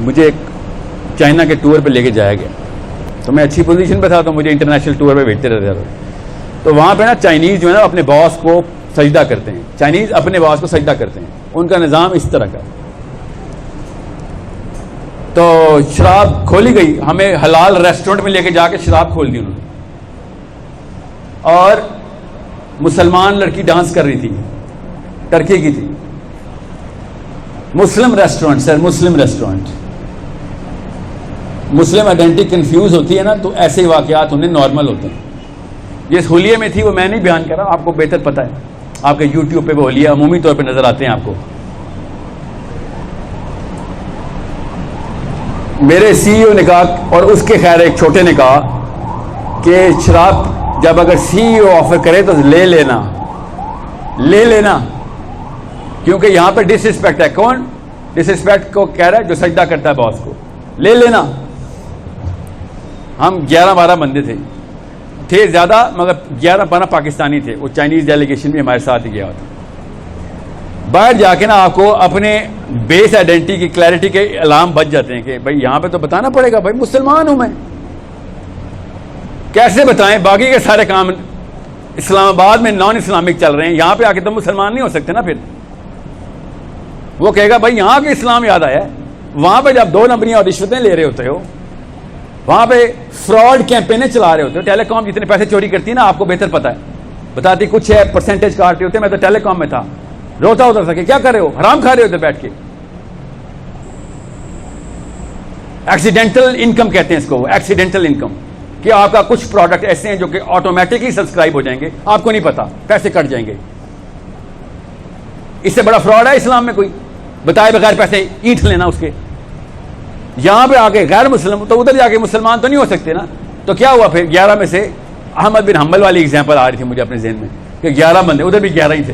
مجھے چائنا کے ٹور پہ لے کے جایا گیا, تو میں اچھی پوزیشن پہ تھا, تو مجھے انٹرنیشنل ٹور پہ بھیجتے رہتے تھے. تو وہاں پہ نا چائنیز جو ہے نا اپنے باس کو سجدہ کرتے ہیں, چائنیز اپنے باس کو سجدہ کرتے ہیں, ان کا نظام اس طرح کا. تو شراب کھولی گئی, ہمیں حلال ریسٹورنٹ میں لے کے جا کے شراب کھول دی انہوں نے, اور مسلمان لڑکی ڈانس کر رہی تھی, ٹرکی کی تھی. مسلم ریسٹورنٹ سر, مسلم ریسٹورنٹ. مسلم آئیڈینٹی کنفیوز ہوتی ہے نا, تو ایسے واقعات انہیں نارمل ہوتے ہیں. یہ حلیے میں تھی, وہ میں نہیں بیان کر رہا, آپ کو بہتر پتہ ہے, آپ کے یوٹیوب پہ وہ حلیہ عمومی طور پہ نظر آتے ہیں آپ کو. میرے سی ای او نے کہا, اور اس کے خیر ایک چھوٹے نے کہا کہ شراب جب اگر سی ای او آفر کرے تو لے لینا, کیونکہ یہاں پہ ڈس رسپیکٹ ہے. کون ڈس رسپیکٹ کو کہہ رہا ہے؟ جو سجدہ کرتا ہے باس کو. لے لینا. ہم 11-12 بندے تھے زیادہ, مگر 11-12 پاکستانی تھے. وہ چائنیز ڈیلیگیشن بھی ہمارے ساتھ ہی گیا تھا. باہر جا کے نا آپ کو اپنے بیس آئیڈینٹی کی کلیئرٹی کے علام بچ جاتے ہیں کہ بھائی یہاں پہ تو بتانا پڑے گا, بھائی مسلمان ہوں میں. کیسے بتائیں؟ باقی کے سارے کام اسلام آباد میں نان اسلامک چل رہے ہیں, یہاں پہ آ کے تو مسلمان نہیں ہو سکتے نا. پھر وہ کہے گا بھائی یہاں کے اسلام یاد آیا ہے. وہاں پہ جب 2 نمبریاں اور رشوتیں لے رہے ہوتے ہو, وہاں پہ فراڈ کیمپینیں چلا رہے ہوتے ہو. ٹیلی کام جتنے پیسے چوری کرتی ہے نا, آپ کو بہتر پتا ہے, بتاتی کچھ ہے, پرسنٹیج کاٹتے ہوتے. میں تو ٹیلی کام میں تھا, روتا ہوتا تھا کہ کیا کر رہے ہو, حرام کھا رہے ہو ادھر بیٹھ کے. ایکسیڈنٹل انکم کہتے ہیں اس کو, ایکسیڈنٹل انکم, کہ آپ کا کچھ پروڈکٹ ایسے ہیں جو کہ آٹومیٹکلی سبسکرائب ہو جائیں گے, آپ کو نہیں پتا, پیسے کٹ جائیں گے. اس سے بڑا فراڈ ہے اسلام میں کوئی؟ بتائے بغیر پیسے اینٹ لینا اس کے. یہاں پہ آ کے غیر مسلم, تو ادھر جا کے مسلمان تو نہیں ہو سکتے نا. تو کیا ہوا پھر 11 میں سے احمد بن حنبل والی ایگزامپل آ رہی تھی مجھے اپنے ذہن میں کہ 11 بندے, ادھر بھی 11 ہی تھے,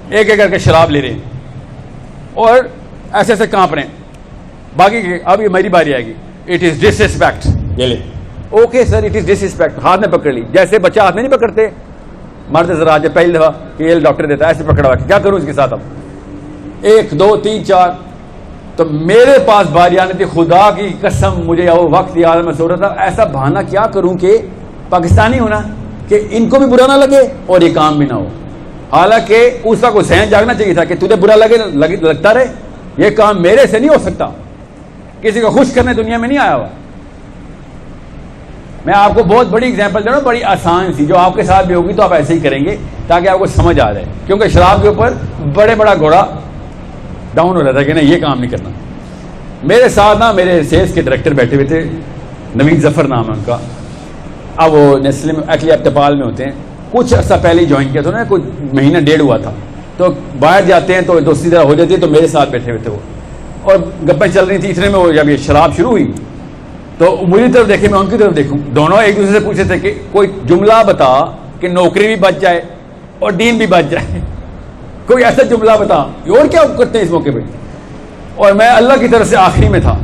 ایک ایک کر کے شراب لے رہے ہیں اور ایسے ایسے کانپ رہے ہیں. باقی اب یہ میری باری آئے گی. It is disrespect. یہ لے, okay sir, it is disrespect. ہاتھ میں پکڑ لی, جیسے بچہ ہاتھ میں نہیں پکڑتے مرد ذرا جب پہلی دفعہ کہ یہ ڈاکٹر دیتا ہے, ایسے پکڑا ہوا کہ کیا کروں اس کے ساتھ. اب 1 2 3 4, تو میرے پاس باری آنے تھی. خدا کی قسم مجھے وہ وقت یاد, میں سو رہا تھا ایسا بہانا کیا کروں کہ پاکستانی ہونا, کہ ان کو بھی برا نہ لگے اور یہ کام بھی نہ ہو. حالانکہ اس کا کوئی ذہن جاگنا چاہیے تھا کہ تجھے برا لگتا رہے, یہ کام میرے سے نہیں ہو سکتا. کسی کو خوش کرنے دنیا میں نہیں آیا ہوا. میں آپ کو بہت بڑی ایگزامپل دے رہا ہوں, بڑی آسان سی, جو آپ کے ساتھ بھی ہوگی تو آپ ایسے ہی کریں گے تاکہ آپ کو سمجھ آ جائے. کیونکہ شراب کے اوپر بڑا گھوڑا ڈاؤن ہو رہا تھا کہ نہیں یہ کام نہیں کرنا. میرے ساتھ نا میرے سیلس کے ڈائریکٹر بیٹھے ہوئے تھے, نوید ظفر نام ہے ان کا. اب وہ نیسلے میں ایکچولی ٹپال میں ہوتے ہیں, کچھ عرصہ پہلے ہی جوائن کیا تھا نا, کچھ مہینہ 1.5 ہوا تھا. تو باہر جاتے ہیں تو دوستی طرح ہو جاتی ہے. تو میرے ساتھ بیٹھے ہوئے تھے وہ, اور گپیں چل رہی تھی. اتنے میں وہ جب یہ شراب شروع ہوئی تو مجھے طرف دیکھے, میں ان کی طرف دیکھوں. دونوں ایک دوسرے سے پوچھے تھے کہ کوئی جملہ بتا کہ نوکری بھی بچ جائے اور دین بھی بچ جائے, کوئی ایسا جملہ بتا. اور کیا کرتے ہیں اس موقع پہ. اور میں اللہ کی طرف سے آخری میں تھا,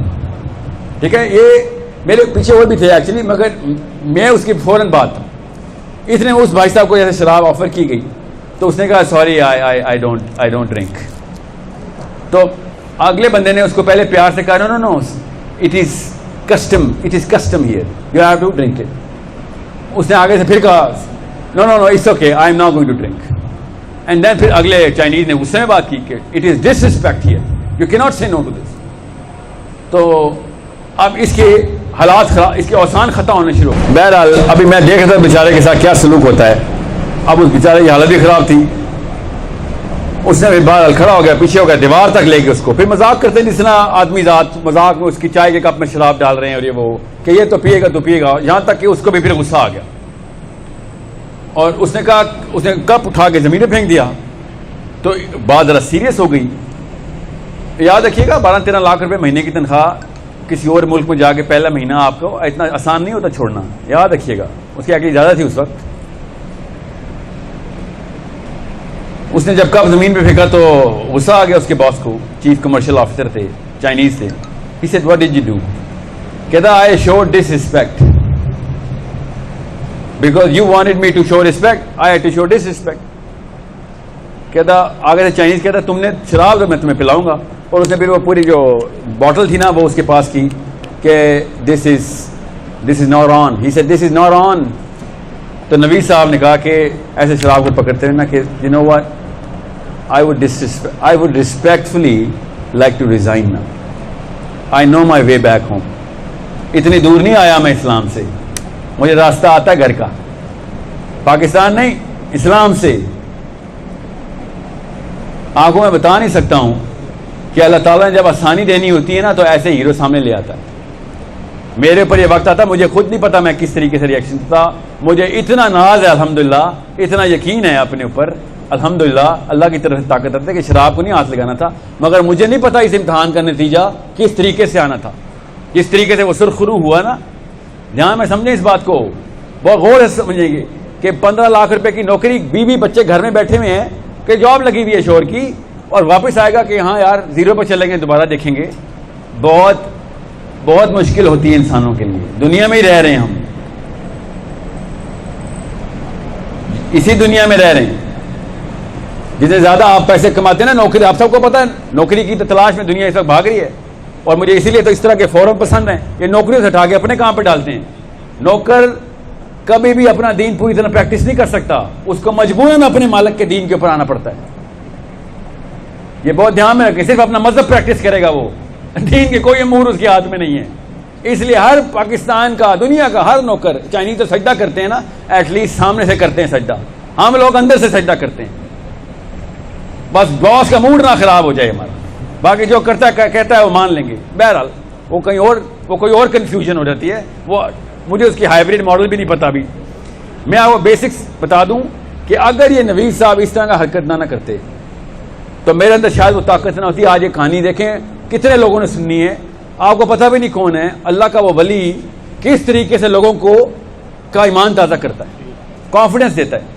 ٹھیک ہے. یہ میرے پیچھے اور بھی تھے ایکچولی, مگر میں اس کی فوراً بات تھا. اتنے اس بھائی صاحب کو جیسے شراب آفر کی گئی تو اس نے کہا سوری آئی ڈونٹ ڈرنک. تو اگلے بندے نے اس کو پہلے پیار سے کہا no it is custom here, you have to drink it. اس نے آگے سے پھر کہا no it's okay, I'm not going to drink. And then پھر اگلے چائنیز نے غصے میں بات کی کہ it is disrespect here, you کی not say no to this. تو اب اس کے حالات خراب, اس کے اوسان خطا ہونے شروع ہو. بہرحال ابھی میں دیکھ رہا تھا بیچارے کے ساتھ کیا سلوک ہوتا ہے. اب اس بیچارے کی حالت بھی خراب تھی. اس نے بہرحال کھڑا ہو گیا, پیچھے ہو گیا, دیوار تک لے کے اس کو. پھر مذاق کرتے جس طرح آدمی ذات مذاق میں اس کی چائے کے کپ میں شراب ڈال رہے ہیں اور یہ وہ کہ یہ تو پیے گا, یہاں تک کہ اس کو بھی پھر غصہ آ گیا. اور اس نے کہا, اس نے کپ اٹھا کے زمین پہ پھینک دیا. تو بات ذرا سیریس ہو گئی. یاد رکھیے گا 12-13 لاکھ روپے مہینے کی تنخواہ کسی اور ملک میں جا کے پہلا مہینہ آپ کو اتنا آسان نہیں ہوتا چھوڑنا, یاد رکھیے گا. اس کی عقل زیادہ تھی اس وقت. اس نے جب کپ زمین پہ پھینکا تو غصہ آ گیا اس کے باس کو, چیف کمرشل آفیسر تھے, چائنیز تھے. He said, what did you do? کہتا I showed disrespect. Because you wanted me to show respect, I had to show disrespect. کہتا آگے سے چائنیز کہتا تم نے شراب میں تمہیں پلاؤں گا اور اس نے پھر وہ پوری جو بوٹل تھی نا وہ اس کے پاس کی کہ this is not on. He said this is not on. تو نوید صاحب نے کہا کہ ایسے شراب کو پکڑتے ہیں نا کہ you know what, I would respectfully like to resign now. I know my way back home. اتنی دور نہیں آیا میں اسلام سے, مجھے راستہ آتا ہے گھر کا, پاکستان نہیں اسلام سے. آپ کو میں بتا نہیں سکتا ہوں کہ اللہ تعالیٰ نے جب آسانی دینی ہوتی ہے نا تو ایسے ہیرو سامنے لے آتا ہے. میرے اوپر یہ وقت آتا, مجھے خود نہیں پتا میں کس طریقے سے ریئیکشن تھا. مجھے اتنا ناز ہے الحمدللہ, اتنا یقین ہے اپنے اوپر الحمدللہ, اللہ کی طرف سے طاقت رکھتے کہ شراب کو نہیں ہاتھ لگانا تھا. مگر مجھے نہیں پتا اس امتحان کا نتیجہ کس طریقے سے آنا تھا. جس طریقے سے وہ سرخرو ہوا نا, جہاں میں سمجھیں اس بات کو بہت غور سے سمجھیں گے کہ 15 لاکھ روپے کی نوکری, بیوی بچے گھر میں بیٹھے ہوئے ہیں کہ جاب لگی ہوئی ہے شور کی, اور واپس آئے گا کہ ہاں یار زیرو پہ چلیں گے, دوبارہ دیکھیں گے. بہت بہت مشکل ہوتی ہے انسانوں کے لیے. دنیا میں ہی رہ رہے ہیں ہم, اسی دنیا میں رہ رہے ہیں. جتنے زیادہ آپ پیسے کماتے ہیں نا, نوکری, آپ سب کو پتا ہے نوکری کی تلاش میں دنیا اس وقت بھاگ رہی ہے. اور مجھے اسی لیے تو اس طرح کے فورم پسند ہیں, یہ نوکریوں سے ہٹا کے اپنے کام پہ ڈالتے ہیں. نوکر کبھی بھی اپنا دین پوری طرح پریکٹس نہیں کر سکتا, اس کو مجبوراً اپنے مالک کے دین کے اوپر آنا پڑتا ہے. یہ بہت دھیان میں رکھیں, صرف اپنا مذہب پریکٹس کرے گا وہ, دین کے کوئی امور اس کے ہاتھ میں نہیں ہے. اس لیے ہر پاکستان کا, دنیا کا ہر نوکر, چائنیز تو سجدہ کرتے ہیں نا, ایٹ لیسٹ سامنے سے کرتے ہیں سجدہ, ہم لوگ اندر سے سجدہ کرتے ہیں. بس باس کا موڈ نہ خراب ہو جائے ہمارا, باقی جو کرتا ہے کہتا ہے وہ مان لیں گے. بہرحال وہ کوئی اور کنفیوژن ہو جاتی ہے. وہ مجھے اس کی ہائیبریڈ ماڈل بھی نہیں پتا. ابھی میں آپ کو بیسکس بتا دوں کہ اگر یہ نوید صاحب اس طرح کا حرکت نہ کرتے تو میرے اندر شاید وہ طاقت نہ ہوتی. آج یہ کہانی دیکھیں کتنے لوگوں نے سننی ہے, آپ کو پتہ بھی نہیں کون ہے. اللہ کا وہ ولی کس طریقے سے لوگوں کا ایمان تازہ کرتا ہے, کانفیڈنس دیتا ہے.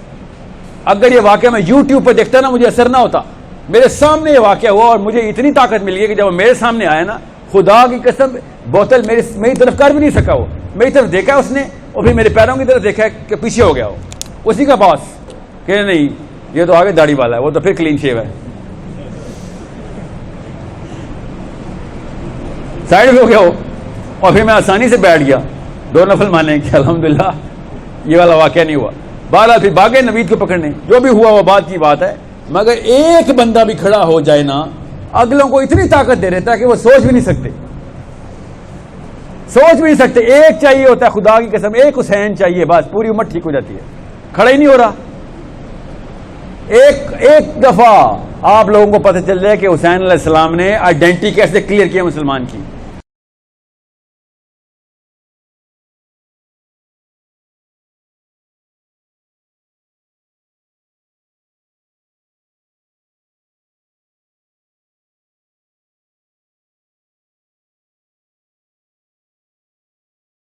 اگر یہ واقعہ میں یوٹیوب پہ دیکھتا نا, مجھے اثر نہ ہوتا. میرے سامنے یہ واقعہ ہوا اور مجھے اتنی طاقت مل گئی کہ جب وہ میرے سامنے آیا نا, خدا کی قسم بوتل میری طرف کر بھی نہیں سکا. وہ میری طرف دیکھا اس نے, اور پھر میرے پیروں کی طرف دیکھا کہ پیچھے ہو گیا. وہ اسی کا باس کہ نہیں یہ تو آگے داڑھی والا ہے, وہ تو پھر کلین شیو ہے, سائڈ میں ہو گیا وہ. اور پھر میں آسانی سے بیٹھ گیا, 2 نفل مانے کہ الحمدللہ یہ والا واقعہ نہیں ہوا. بہرحال پھر بھاگے نوید کو پکڑنے, جو بھی ہوا وہ بات کی بات ہے. مگر ایک بندہ بھی کھڑا ہو جائے نا, اگلوں کو اتنی طاقت دے دیتا ہے کہ وہ سوچ بھی نہیں سکتے, ایک چاہیے ہوتا ہے, خدا کی قسم ایک حسین چاہیے, بس پوری امت ٹھیک ہو جاتی ہے. کھڑا ہی نہیں ہو رہا. ایک دفعہ آپ لوگوں کو پتہ چل جائے کہ حسین علیہ السلام نے آئیڈینٹی کیسے کلیئر کیا مسلمان کی,